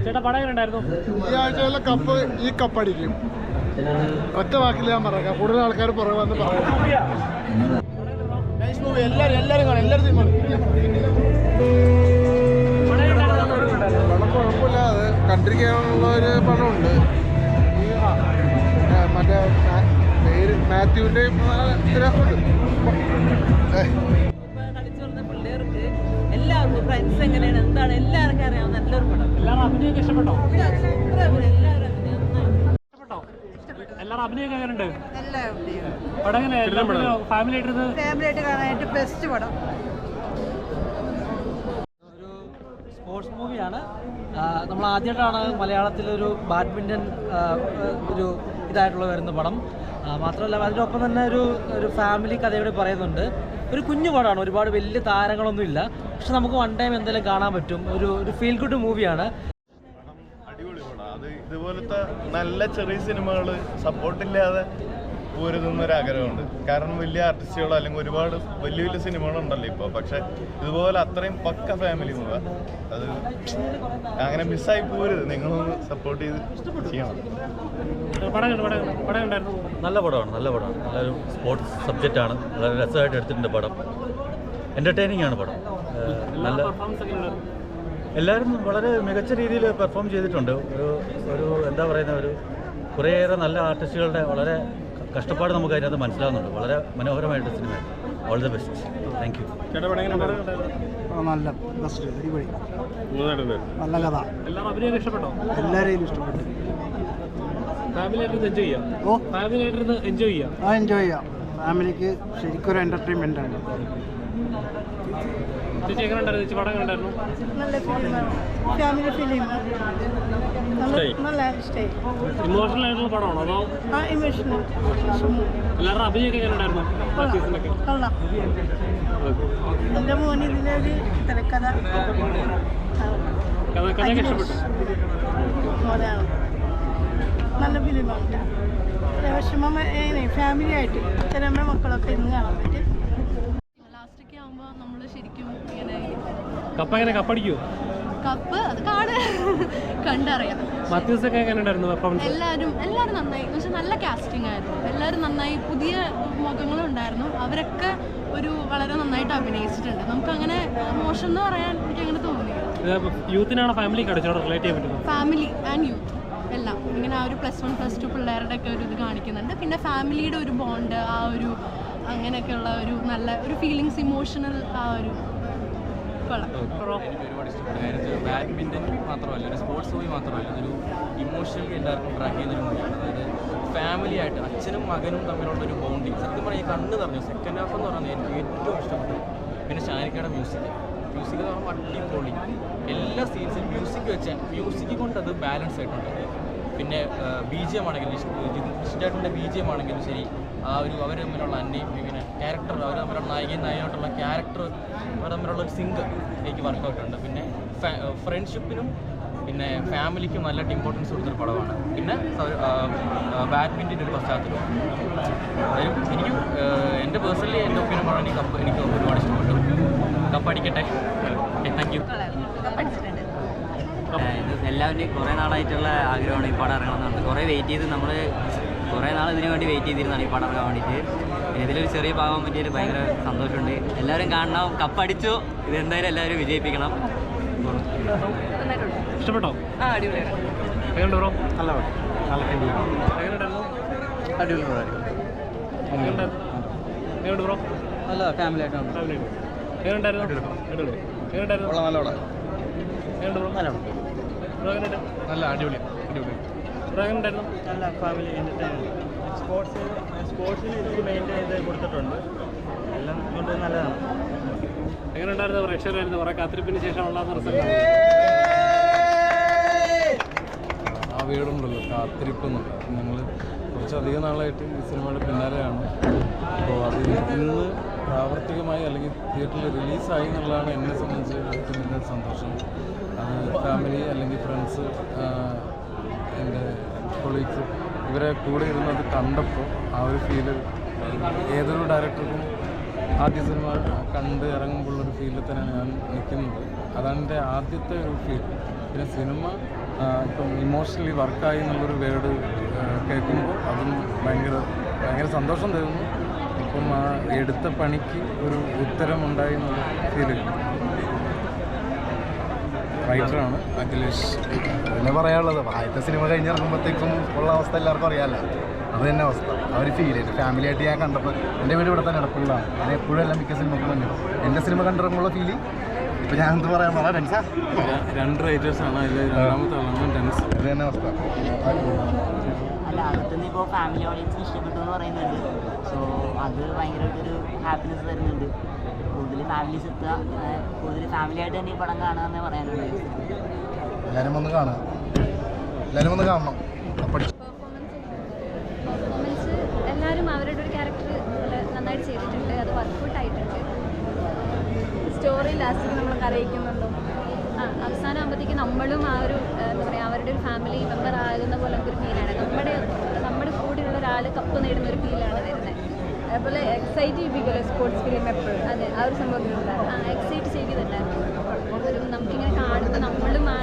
ചേട്ടാ പടം ഉണ്ടായിരുന്നു? ഈ ആഴ്ചയിലെ കപ്പ് ഈ കപ്പടിക്കും. ഒറ്റ വാക്കിൽ ഞാൻ പറയാം, കൂടുതൽ ആൾക്കാർ പുറകെ വന്ന് പറയും. എല്ലാവരും കാണും, എല്ലാവരും പണം കുഴപ്പമില്ല. അത് കണ്ടിരിക്കാനുള്ള ഒരു പണമുണ്ട്. മറ്റേ പേര് മാത്യുവിൻ്റെയും പിള്ളേർക്ക് എല്ലാവർക്കും ഫ്രണ്ട്സ് എങ്ങനെയാണ് എന്താണ് എല്ലാവർക്കും അറിയാവുന്ന നല്ലൊരു പടം. എല്ലാവരും അഭിനയൊക്കെ ഇഷ്ടപ്പെട്ടോ? എല്ലാവരും അഭിനയൊക്കെ എങ്ങനെയുണ്ട്? പടം എങ്ങനെ ഫാമിലി ആയിട്ട് കാണാനായിട്ട് ബെസ്റ്റ് പടം. ഒരു സ്പോർട്സ് മൂവിയാണ്. നമ്മൾ ആദ്യമായിട്ടാണ് മലയാളത്തിലൊരു ബാഡ്മിൻ്റൺ ഒരു ഇതായിട്ടുള്ള വരുന്ന പടം. മാത്രമല്ല അതിനൊപ്പം തന്നെ ഒരു ഫാമിലി കഥയോടെ പറയുന്നുണ്ട്. ഒരു കുഞ്ഞു പടമാണ്, ഒരുപാട് വലിയ താരങ്ങളൊന്നും ഇല്ല. പക്ഷെ നമുക്ക് വൺ ടൈം എന്തെങ്കിലും കാണാൻ പറ്റും. ഒരു ഫീൽ ഗുഡ് മൂവിയാണ്. അടിപൊളി പടം. അത് ഇതുപോലത്തെ നല്ല ചെറിയ സിനിമകൾ സപ്പോർട്ടില്ലാതെ പോരുന്നൊരാഗ്രഹമുണ്ട്. കാരണം വലിയ ആർട്ടിസ്റ്റുകളോ അല്ലെങ്കിൽ ഒരുപാട് വലിയ വലിയ സിനിമകളുണ്ടല്ലോ ഇപ്പോൾ. പക്ഷെ ഇതുപോലെ അത്രയും പക്ക ഫാമിലി മൂവ അത് അങ്ങനെ മിസ്സായി പോരുത്. നിങ്ങളൊന്ന് സപ്പോർട്ട് ചെയ്ത് ചെയ്യണം. നല്ല പടമാണ്, നല്ലൊരു സ്പോർട്സ് സബ്ജക്റ്റാണ്. വളരെ രസമായിട്ട് എടുത്തിട്ടുണ്ട് പടം. എൻ്റർടൈനിങ് ആണ് പടം. നല്ല എല്ലാവരും വളരെ മികച്ച രീതിയിൽ പെർഫോം ചെയ്തിട്ടുണ്ട്. ഒരു എന്താ പറയുന്ന കുറേയേറെ നല്ല ആർട്ടിസ്റ്റുകളുടെ വളരെ കഷ്ടപ്പാട് നമുക്ക് അതിനകത്ത് മനസ്സിലാവുന്നുണ്ട്. വളരെ മനോഹരമായിട്ട് cinema. All the best. Thank you. നല്ല ബെസ്റ്റ്, അടിപൊളി, നല്ല കഥ. എല്ലാവരും ഇഷ്ടപ്പെട്ടോ? എല്ലാവരെയും ഇഷ്ടപ്പെട്ടു. ഫാമിലിയായിട്ട് എൻജോയ് ചെയ്യാം. ഫാമിലിക്ക് ശരിക്കും ഒരു എന്റർടൈൻമെന്റ് ആണ്. നല്ല ഫിലിമാണ്, ഫാമിലി ഫിലിം. നല്ല ഇമോഷണൽ ആയിട്ടുള്ള പടമാണോ അതോ? ഇമോഷണൽ. എല്ലാവരും അഭിനയൊക്കെ എങ്ങനെ ഉണ്ടായിരുന്നു? കൊള്ളാം. എൻ്റെ മോന് ഇതിലൊരു തിരക്കഥ കഥയൊക്കെ ഇഷ്ടപ്പെട്ടു. നല്ല ഫിലിമാണ്. വിഷമം ഫാമിലി ആയിട്ട് ചിലമ്മ മക്കളൊക്കെ ഇന്ന് കാണാൻ പറ്റും. ലാസ്റ്റൊക്കെ ആകുമ്പോൾ നമ്മൾ ശരിക്കും ഇങ്ങനെ കപ്പടിക്കുമോ? കപ്പ് അത് കണ്ടറിയാം. മാത്യൂസൊക്കെ എങ്ങനെ ഉണ്ടായിരുന്നു പെർഫോമൻസ്? എല്ലാവരും നന്നായി. എന്ന് വെച്ചാൽ നല്ല കാസ്റ്റിംഗ് ആയിരുന്നു. എല്ലാവരും നന്നായി, പുതിയ മുഖങ്ങളും ഉണ്ടായിരുന്നു. അവരൊക്കെ വളരെ നന്നായിട്ട് അഭിനയിച്ചിട്ടുണ്ട്. നമുക്കങ്ങനെ മോശം എന്ന് പറയാൻ എനിക്കങ്ങനെ തോന്നിയില്ല. യൂത്തിനാണോ ഫാമിലിക്ക് റിലേറ്റ് ചെയ്യാൻ പറ്റുന്നത്? ഫാമിലി ആൻഡ് യൂത്ത് എല്ലാം ഇങ്ങനെ ആ ഒരു +1 +2 പിള്ളേരുടെ ഒക്കെ ഇത് കാണിക്കുന്നുണ്ട്. പിന്നെ ഫാമിലിയുടെ ഒരു ബോണ്ട്, അങ്ങനെയൊക്കെയുള്ള നല്ല ഒരു ഫീലിങ്സ്, ഇമോഷണൽ കൊള്ളാം. എനിക്ക് ഒരുപാട് ഇഷ്ടപ്പെട്ടു. കാര്യം ബാഡ്മിൻ്റൺ മാത്രമല്ല, ഒരു സ്പോർട്സ് മൂവി മാത്രമല്ല, ഒരു ഇമോഷണലി എല്ലാവർക്കും ട്രാക്ക് ചെയ്യുന്നൊരു മൂവിയാണ്. അതായത് ഫാമിലി ആയിട്ട് അച്ഛനും മകനും തമ്മിലുള്ളൊരു ബോണ്ടിങ്. സത്യം പറഞ്ഞാൽ കണ്ണ് നിറഞ്ഞു. സെക്കൻഡ് ഹാഫ് എന്ന് പറയുന്നത് എനിക്ക് ഏറ്റവും ഇഷ്ടപ്പെട്ടു. പിന്നെ ഷാനിക്കയുടെ മ്യൂസിക് എന്ന് പറയുമ്പോൾ അടിപൊളി. എല്ലാ സീൻസിലും മ്യൂസിക് കൊണ്ടത് ബാലൻസ് ആയിട്ടുണ്ട്. പിന്നെ BGM ആണെങ്കിലും ഇഷ്ടമായിട്ടുള്ള BGM ആണെങ്കിലും ശരി, അവർ തമ്മിലുള്ള പിന്നെ ക്യാരക്ടർ, അവർ തമ്മിലുള്ള നായികയും നായകനായിട്ടുള്ള ക്യാരക്ടർ, അവർ തമ്മിലുള്ള ഒരു സിങ്ക് എനിക്ക് വർക്കൗട്ട് ഉണ്ട്. പിന്നെ ഫ്രണ്ട്ഷിപ്പിനും പിന്നെ ഫാമിലിക്കും നല്ല ഇമ്പോർട്ടൻസ് കൊടുത്തൊരു പടമാണ്. പിന്നെ ബാഡ്മിൻ്റൻ്റെ ഒരു പശ്ചാത്തലം. എനിക്ക് എൻ്റെ പേഴ്സണലി എൻ്റെ ഒപ്പീനിയൻ പറയാൻ എനിക്ക് ഒരുപാട് ഇഷ്ടപ്പെട്ടു. കപ്പടിക്കട്ടെ. Thank you. എല്ലാവരുടെയും കുറേ നാളായിട്ടുള്ള ആഗ്രഹമാണ് ഈ പടം ഇറങ്ങണമെന്നുണ്ട്. കുറേ വെയിറ്റ് ചെയ്ത് നമ്മൾ കുറേ നാൾ ഇതിനു വേണ്ടി വെയിറ്റ് ചെയ്തിരുന്നതാണ് ഈ പടം ഇറങ്ങാൻ വേണ്ടിയിട്ട്. പിന്നെ ഇതിലൊരു ചെറിയ ഭാഗം പറ്റിയിട്ട് ഭയങ്കര സന്തോഷമുണ്ട്. എല്ലാവരും കാണണം. കപ്പടിച്ചു. ഇതെന്തായാലും എല്ലാവരും വിജയിപ്പിക്കണം. ഇഷ്ടപ്പെട്ടോ? നല്ല ഫാമിലി ആയിട്ടാണ്. നല്ല അടിപൊളി. നല്ല ഫാമിലി സ്പോർട്സിന് ഇത് മെയിൻറ്റെയിൻ ചെയ്ത് കൊടുത്തിട്ടുണ്ട്. എല്ലാം കൊണ്ട് നല്ലതാണ്. എങ്ങനെ ഉണ്ടായിരുന്നു? പ്രേക്ഷകരായിരുന്നു കുറേ കാത്തിരിപ്പിന് ശേഷമുള്ള റിസൾട്ട്. ആ വീടുണ്ടല്ലോ കാത്തിരിപ്പുന്നുണ്ട്. ഞങ്ങൾ കുറച്ചധികം നാളായിട്ട് ഈ സിനിമയുടെ പിന്നാലെയാണ്. അപ്പോൾ അത് ഇന്ന് പ്രാവർത്തികമായി അല്ലെങ്കിൽ തിയേറ്ററിൽ റിലീസായി എന്നുള്ളതാണ് എന്നെ സംബന്ധിച്ച് ഏറ്റവും വലിയ സന്തോഷം. അത് ഫാമിലി അല്ലെങ്കിൽ ഫ്രണ്ട്സ്, എൻ്റെ കൊളീഗ്സ് ഇവരെ കൂടെ ഇരുന്നത് കണ്ടപ്പോൾ ആ ഒരു ഫീല് ഏതൊരു ഡയറക്ടർക്കും ആദ്യ സിനിമ കണ്ട് ഇറങ്ങുമ്പോഴുള്ളൊരു ഫീലിൽ തന്നെയാണ് ഞാൻ നിൽക്കുന്നത്. അതാണ് എൻ്റെ ആദ്യത്തെ ഒരു ഫീൽ. പിന്നെ സിനിമ ഇപ്പം ഇമോഷണലി വർക്കായി എന്നുള്ളൊരു വേർഡ് കേൾക്കുമ്പോൾ അതും ഭയങ്കര സന്തോഷം തരുന്നു. ഇപ്പം ആ എടുത്ത പണിക്ക് ഒരു ഉത്തരമുണ്ടായി എന്നുള്ള ഫീൽ. റൈറ്ററാണ് അഖിലേഷ്. പിന്നെ പറയാനുള്ളത് ആദ്യത്തെ സിനിമ കഴിഞ്ഞിറങ്ങുമ്പോഴത്തേക്കും ഉള്ള അവസ്ഥ എല്ലാവർക്കും അറിയാമല്ലോ. അത് തന്നെ അവസ്ഥ. ആ ഒരു ഫീൽ എൻ്റെ ഫാമിലിയായിട്ട് ഞാൻ കണ്ടപ്പോൾ എൻ്റെ വീട് ഇവിടെ തന്നെ ഇടപ്പുള്ളതാണ്. ഞാൻ എപ്പോഴും എല്ലാം മിക്ക സിനിമക്ക് മുന്നേ എൻ്റെ സിനിമ കണ്ടിറങ്ങുമ്പോൾ ഫീൽ ഇപ്പം ഞാൻ എന്ത് പറയാൻ വളരെ ടെൻസാ. 2 റൈറ്റേഴ്സാണ് അതിൽ രണ്ടാമത്തെ ആളാണ് ടെൻസ്. അത് തന്നെ അവസ്ഥ. അല്ല അകത്തുനിന്ന് ഇപ്പോൾ ഫാമിലി ഓഡിയൻസിന് ഇഷ്ടപ്പെട്ടു എന്ന് പറയുന്നുണ്ട്. സോ അത് ഭയങ്കരമായിട്ടൊരു ഹാപ്പിനെസ് തരുന്നുണ്ട്. കൂടുതൽ ഫാമിലീസ് എത്തുക, കൂടുതൽ ഫാമിലിയായിട്ട് തന്നെ ഈ പടം കാണുക എന്നേ പറയാനുള്ളത്. എല്ലാവരും ഒന്ന് കാണുക, എല്ലാവരും ഒന്ന് കാണണം. പെർഫോമൻസ് എല്ലാവരും അവരുടെ ഒരു ക്യാരക്ടർ നന്നായിട്ട് ചെയ്തിട്ടുണ്ട്. അത് വർക്കൗട്ടായിട്ടുണ്ട്. സ്റ്റോറി ലാസ്റ്റിൽ നമ്മൾ അറിയിക്കുന്നുണ്ടോ? അവസാനം ആകുമ്പോഴത്തേക്ക് നമ്മളും ആ ഒരു എന്താ പറയുക അവരുടെ ഒരു ഫാമിലി മെമ്പർ ആകുന്ന പോലെ ഒരു ഫീലാണ്. നമ്മുടെ കൂടെയുള്ള ഒരാൾ കപ്പ് നേടുന്ന ഒരു ഫീലാണ് വരുന്നത്. അതുപോലെ എക്സൈറ്റ് ചെയ്യിപ്പിക്കുമല്ലോ സ്പോർട്സ് ഫിലിം എപ്പോഴും. അതെ, ആ ഒരു സംഭവം എക്സൈറ്റ് ചെയ്തിട്ടുണ്ടായിരുന്നു. ഒരു നമുക്കിങ്ങനെ കാണുമ്പോൾ നമ്മളും ആ